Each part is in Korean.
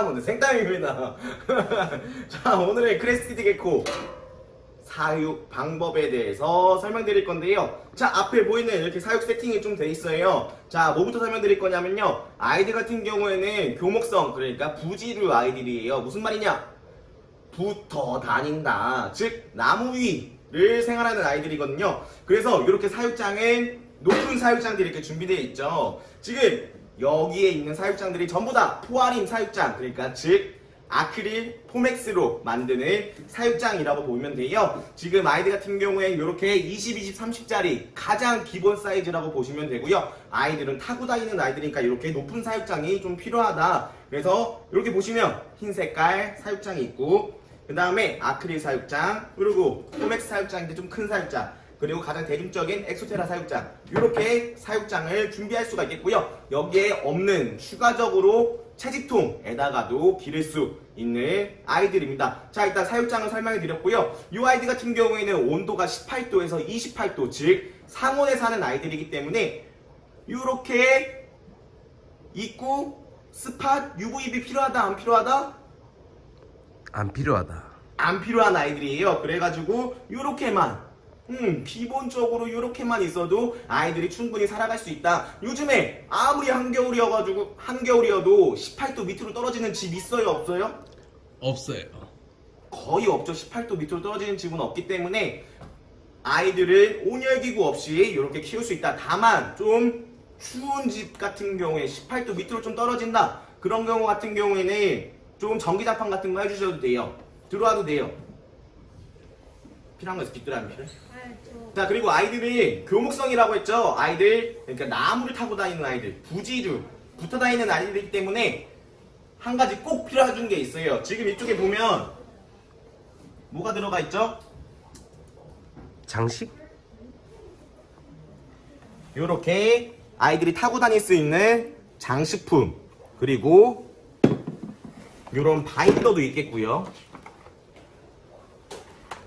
오늘 생땀입니다. 자, 오늘의 크레스티드 개코 사육 방법에 대해서 설명드릴 건데요. 자, 앞에 보이는 이렇게 사육 세팅이 좀 돼 있어요. 자, 뭐부터 설명드릴 거냐면요. 아이들 같은 경우에는 교목성, 그러니까 부지류 아이들이에요. 무슨 말이냐? 붙어 다닌다. 즉, 나무 위를 생활하는 아이들이거든요. 그래서 이렇게 사육장은 높은 사육장들이 이렇게 준비되어 있죠. 지금 여기에 있는 사육장들이 전부 다 포아림 사육장, 그러니까 즉 아크릴 포맥스로 만드는 사육장이라고 보면 돼요. 지금 아이들 같은 경우에 이렇게 20, 20, 30짜리 가장 기본 사이즈라고 보시면 되고요. 아이들은 타고 다니는 아이들이니까 이렇게 높은 사육장이 좀 필요하다. 그래서 이렇게 보시면 흰 색깔 사육장이 있고, 그 다음에 아크릴 사육장, 그리고 포맥스 사육장인데 좀 큰 사육장, 그리고 가장 대중적인 엑소테라 사육장, 이렇게 사육장을 준비할 수가 있겠고요. 여기에 없는 추가적으로 채집통에다가도 기를 수 있는 아이들입니다. 자, 일단 사육장을 설명해 드렸고요. 이 아이들 같은 경우에는 온도가 18도에서 28도, 즉 상온에 사는 아이들이기 때문에 이렇게 입구, 스팟, UVB 필요하다 안 필요하다? 안 필요하다. 안 필요한 아이들이에요. 그래가지고 이렇게만 기본적으로 이렇게만 있어도 아이들이 충분히 살아갈 수 있다. 요즘에 아무리 한겨울이어도 18도 밑으로 떨어지는 집 있어요, 없어요? 없어요. 거의 없죠. 18도 밑으로 떨어지는 집은 없기 때문에 아이들을 온열기구 없이 이렇게 키울 수 있다. 다만 좀 추운 집 같은 경우에 18도 밑으로 좀 떨어진다. 그런 경우 같은 경우에는 좀 전기장판 같은 거 해주셔도 돼요. 들어와도 돼요. 필요한 거 있어? 뒷드라미 필요해? 자, 그리고 아이들이 교목성이라고 했죠. 아이들, 그러니까 나무를 타고 다니는 아이들, 부지류, 붙어 다니는 아이들이기 때문에 한 가지 꼭 필요한 게 있어요. 지금 이쪽에 보면 뭐가 들어가 있죠? 장식? 이렇게 아이들이 타고 다닐 수 있는 장식품, 그리고 이런 바인더도 있겠고요.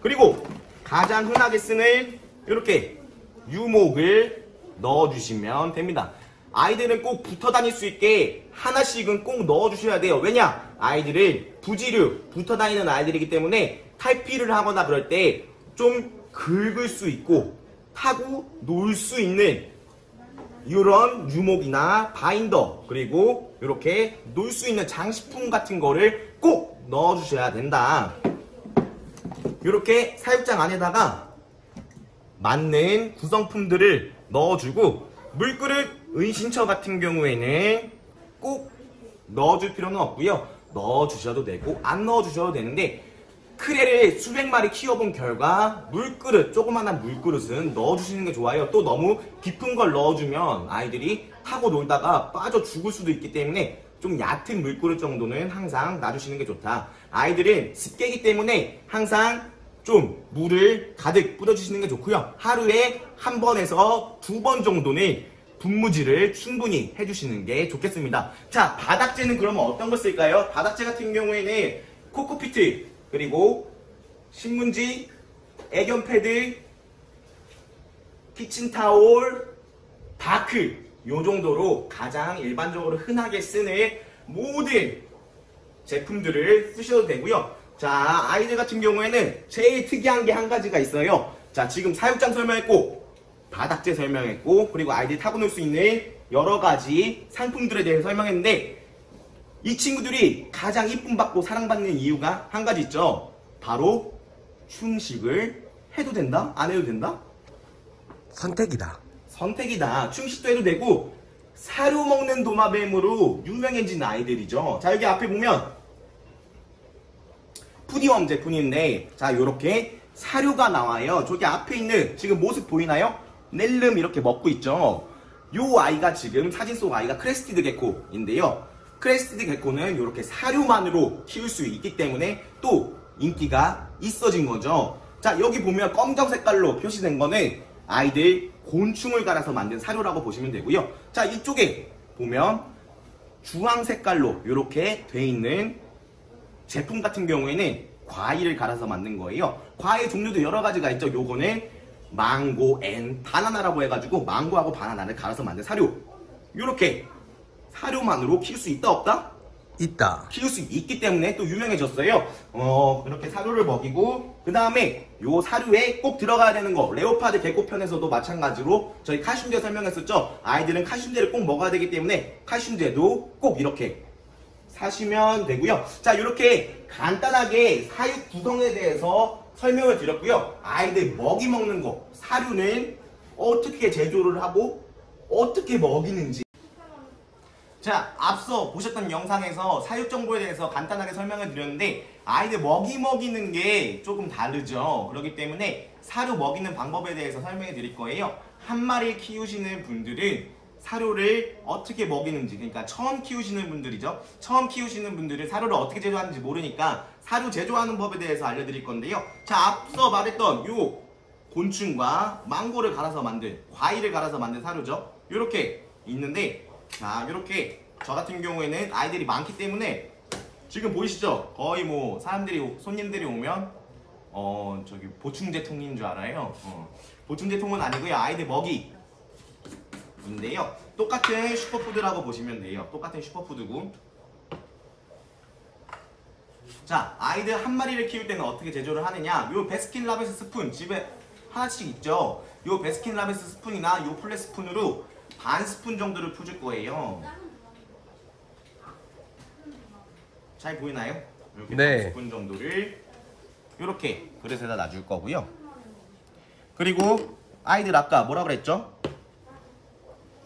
그리고 가장 흔하게 쓰는 이렇게 유목을 넣어주시면 됩니다. 아이들은 꼭 붙어 다닐 수 있게 하나씩은 꼭 넣어주셔야 돼요. 왜냐? 아이들은 부지류, 붙어 다니는 아이들이기 때문에 탈피를 하거나 그럴 때 좀 긁을 수 있고 타고 놀 수 있는 이런 유목이나 바인더, 그리고 이렇게 놀 수 있는 장식품 같은 거를 꼭 넣어주셔야 된다. 이렇게 사육장 안에다가 맞는 구성품들을 넣어주고, 물그릇, 은신처 같은 경우에는 꼭 넣어줄 필요는 없고요. 넣어주셔도 되고 안 넣어주셔도 되는데, 크레를 수백 마리 키워본 결과 물그릇, 조그만한 물그릇은 넣어주시는 게 좋아요. 또 너무 깊은 걸 넣어주면 아이들이 타고 놀다가 빠져 죽을 수도 있기 때문에 좀 얕은 물그릇 정도는 항상 놔주시는 게 좋다. 아이들은 습개이기 때문에 항상 좀 물을 가득 뿌려주시는 게 좋고요. 하루에 한 번에서 두 번 정도는 분무질을 충분히 해주시는 게 좋겠습니다. 자, 바닥재는 그러면 어떤 거 쓸까요? 바닥재 같은 경우에는 코코피트, 그리고 신문지, 애견 패드, 키친타올, 바크, 요 정도로 가장 일반적으로 흔하게 쓰는 모든 제품들을 쓰셔도 되고요. 자, 아이들 같은 경우에는 제일 특이한 게 한 가지가 있어요. 자, 지금 사육장 설명했고, 바닥재 설명했고, 그리고 아이들이 타고 놀 수 있는 여러 가지 상품들에 대해서 설명했는데, 이 친구들이 가장 이쁨 받고 사랑받는 이유가 한 가지 있죠. 바로 충식을 해도 된다? 안 해도 된다? 선택이다. 선택이다. 충식도 해도 되고 사료 먹는 도마뱀으로 유명해진 아이들이죠. 자, 여기 앞에 보면 푸디웜 제품인데, 자, 요렇게 사료가 나와요. 저기 앞에 있는 지금 모습 보이나요? 넬름 이렇게 먹고 있죠. 요 아이가 지금 사진 속 아이가 크레스티드 게코인데요. 크레스티드 게코는 이렇게 사료만으로 키울 수 있기 때문에 또 인기가 있어진 거죠. 자, 여기 보면 검정 색깔로 표시된 거는 아이들 곤충을 갈아서 만든 사료라고 보시면 되고요. 자, 이쪽에 보면 주황 색깔로 이렇게 돼 있는 제품 같은 경우에는 과일을 갈아서 만든 거예요. 과일 종류도 여러 가지가 있죠. 요거는 망고 앤 바나나라고 해가지고 망고하고 바나나를 갈아서 만든 사료. 이렇게 사료만으로 키울 수 있다 없다? 있다. 키울 수 있기 때문에 또 유명해졌어요. 이렇게 사료를 먹이고, 그 다음에 요 사료에 꼭 들어가야 되는 거, 레오파드 개코 편에서도 마찬가지로 저희 칼슘제 설명했었죠. 아이들은 칼슘제를 꼭 먹어야 되기 때문에 칼슘제도 꼭 이렇게 사시면 되고요. 자, 이렇게 간단하게 사육 구성에 대해서 설명을 드렸고요. 아이들 먹이 먹는 거, 사료는 어떻게 제조를 하고 어떻게 먹이는지. 자, 앞서 보셨던 영상에서 사육 정보에 대해서 간단하게 설명을 드렸는데 아이들 먹이 먹이는 게 조금 다르죠. 그렇기 때문에 사료 먹이는 방법에 대해서 설명해 드릴 거예요. 한 마리 키우시는 분들은 사료를 어떻게 먹이는지, 그러니까 처음 키우시는 분들이죠. 처음 키우시는 분들은 사료를 어떻게 제조하는지 모르니까 사료 제조하는 법에 대해서 알려드릴 건데요. 자, 앞서 말했던 요 곤충과 망고를 갈아서 만든, 과일을 갈아서 만든 사료죠. 요렇게 있는데, 자, 요렇게 저 같은 경우에는 아이들이 많기 때문에 지금 보이시죠? 거의 뭐 사람들이, 손님들이 오면 저기 보충제 통인 줄 알아요. 보충제 통은 아니고요. 아이들 먹이 인데요. 똑같은 슈퍼푸드라고 보시면 돼요. 똑같은 슈퍼푸드고. 자, 아이들 한 마리를 키울 때는 어떻게 제조를 하느냐? 요 베스킨라빈스 스푼 집에 하나씩 있죠. 요 베스킨라빈스 스푼이나 요 플랫 스푼으로 반 스푼 정도를 푸줄 거예요. 잘 보이나요? 이렇게 네. 반 스푼 정도를 이렇게 그릇에다 놔줄 거고요. 그리고 아이들 아까 뭐라 그랬죠?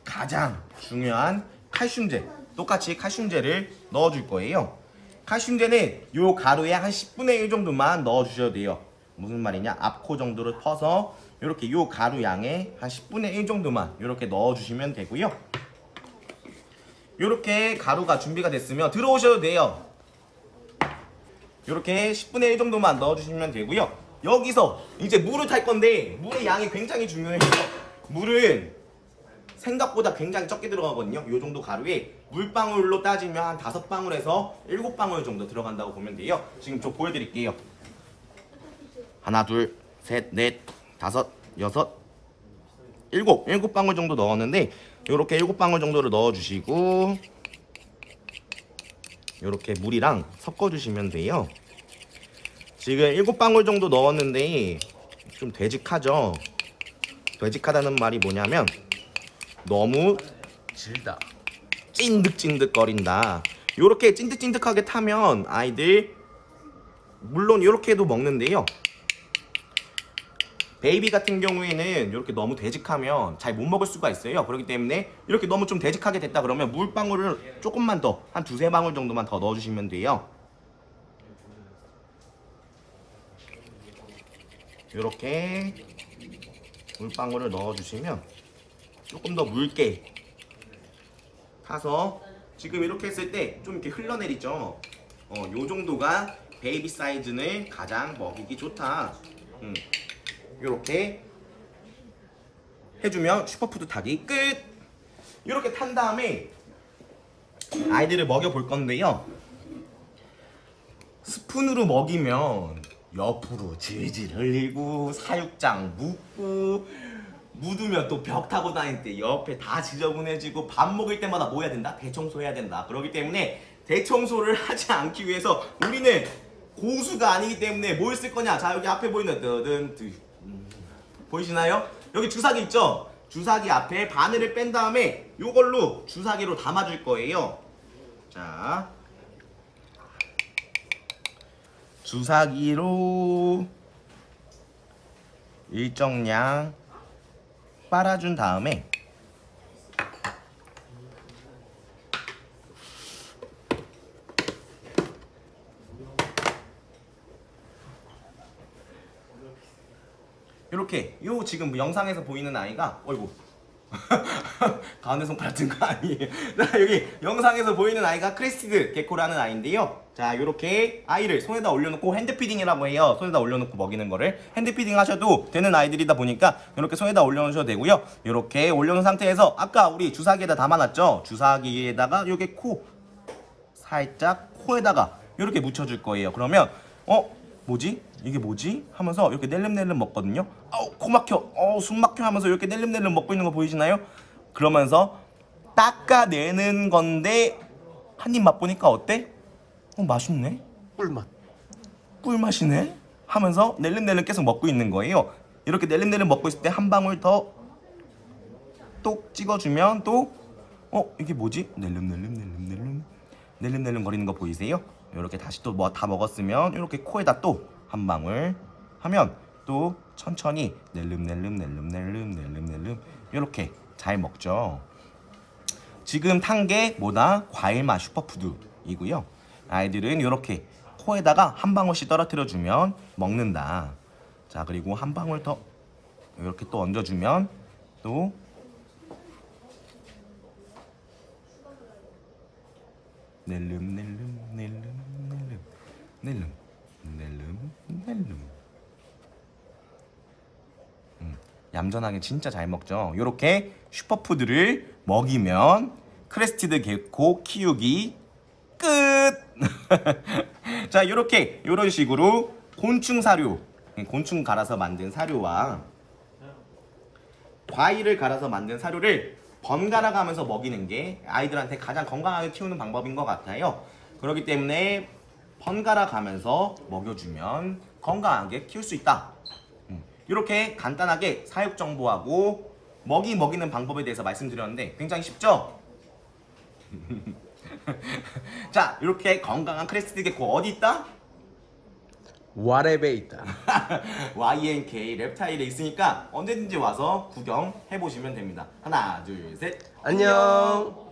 가장 중요한 칼슘제, 똑같이 칼슘제를 넣어줄 거예요. 칼슘제는 요 가루에 한 10분의 1 정도만 넣어주셔도 돼요. 무슨 말이냐? 앞코 정도를 퍼서 이렇게 요 가루 양의 한 10분의 1 정도만 이렇게 넣어주시면 되고요. 이렇게 가루가 준비가 됐으면 들어오셔도 돼요. 이렇게 10분의 1 정도만 넣어주시면 되고요. 여기서 이제 물을 탈 건데 물의 양이 굉장히 중요해요. 물은 생각보다 굉장히 적게 들어가거든요. 이 정도 가루에 물방울로 따지면 한 5방울에서 7방울 정도 들어간다고 보면 돼요. 지금 저 보여드릴게요. 하나, 둘, 셋, 넷, 다섯, 여섯, 일곱 방울 정도 넣었는데 이렇게 7방울 정도를 넣어주시고 이렇게 물이랑 섞어주시면 돼요. 지금 7방울 정도 넣었는데 좀 되직하죠? 되직하다는 말이 뭐냐면 너무 질다. 찐득찐득거린다. 요렇게 찐득찐득하게 타면 아이들 물론 이렇게 해도 먹는데요. 베이비 같은 경우에는 이렇게 너무 되직하면 잘 못 먹을 수가 있어요. 그렇기 때문에 이렇게 너무 좀 되직하게 됐다 그러면 물방울을 조금만 더, 한 2~3방울 정도만 더 넣어주시면 돼요. 이렇게 물방울을 넣어주시면 조금 더 묽게 타서 지금 이렇게 했을 때 좀 이렇게 흘러내리죠. 요 정도가 베이비 사이즈는 가장 먹이기 좋다. 이렇게 해주면 슈퍼푸드 타기 끝! 이렇게 탄 다음에 아이들을 먹여볼 건데요. 스푼으로 먹이면 옆으로 질질 흘리고 사육장 묻고 묻으면 또 벽 타고 다닐 때 옆에 다 지저분해지고 밥 먹을 때마다 뭐 해야 된다? 대청소해야 된다. 그렇기 때문에 대청소를 하지 않기 위해서 우리는 고수가 아니기 때문에 뭘 쓸 거냐? 자, 여기 앞에 보이는 보이시나요? 여기 주사기 있죠? 주사기 앞에 바늘을 뺀 다음에 요걸로 주사기로 담아줄 거예요. 자, 주사기로 일정량 빨아준 다음에 이렇게 요 지금 영상에서 보이는 아이가 어이구 가운데 손가락 든 거 아니에요. 자, 여기 영상에서 보이는 아이가 크레스티드 게코라는 아이인데요. 자, 요렇게 아이를 손에다 올려놓고 핸드피딩이라고 해요. 손에다 올려놓고 먹이는 거를 핸드피딩 하셔도 되는 아이들이다 보니까 이렇게 손에다 올려놓으셔도 되고요. 요렇게 올려놓은 상태에서 아까 우리 주사기에다 담아놨죠? 주사기에다가 요게 코 살짝 코에다가 요렇게 묻혀줄 거예요. 그러면 뭐지? 이게 뭐지? 하면서 이렇게 낼름낼름 먹거든요. 코 막혀, 숨 막혀 하면서 이렇게 낼름낼름 먹고 있는 거 보이시나요? 그러면서 닦아내는 건데 한 입 맛보니까 어때? 맛있네? 꿀맛. 꿀맛이네? 하면서 낼름낼름 계속 먹고 있는 거예요. 이렇게 낼름낼름 먹고 있을 때 한 방울 더 똑 찍어주면 또 이게 뭐지? 낼름낼름 거리는 거 보이세요? 이렇게 다시 또 뭐 다 먹었으면 이렇게 코에다 또 한 방울 하면 또 천천히 낼름낼름 이렇게 잘 먹죠. 지금 탄 게 뭐다? 과일맛 슈퍼푸드이고요. 아이들은 이렇게 코에다가 한 방울씩 떨어뜨려 주면 먹는다. 자, 그리고 한 방울 더 이렇게 또 얹어주면 또 낼름. 얌전하게 진짜 잘 먹죠. 요렇게 슈퍼푸드를 먹이면 크레스티드 개코 키우기 끝! 자, 요렇게 요런 식으로 곤충 사료, 곤충 갈아서 만든 사료와 과일을 갈아서 만든 사료를 번갈아 가면서 먹이는 게 아이들한테 가장 건강하게 키우는 방법인 것 같아요. 그렇기 때문에 번갈아 가면서 먹여주면 건강하게 키울 수 있다. 이렇게 간단하게 사육 정보하고 먹이는 방법에 대해서 말씀드렸는데 굉장히 쉽죠? 자, 이렇게 건강한 크레스티드 개코 어디 있다? 와랩에 있다. YNK reptile에 있으니까 언제든지 와서 구경해 보시면 됩니다. 하나, 둘, 셋. 안녕.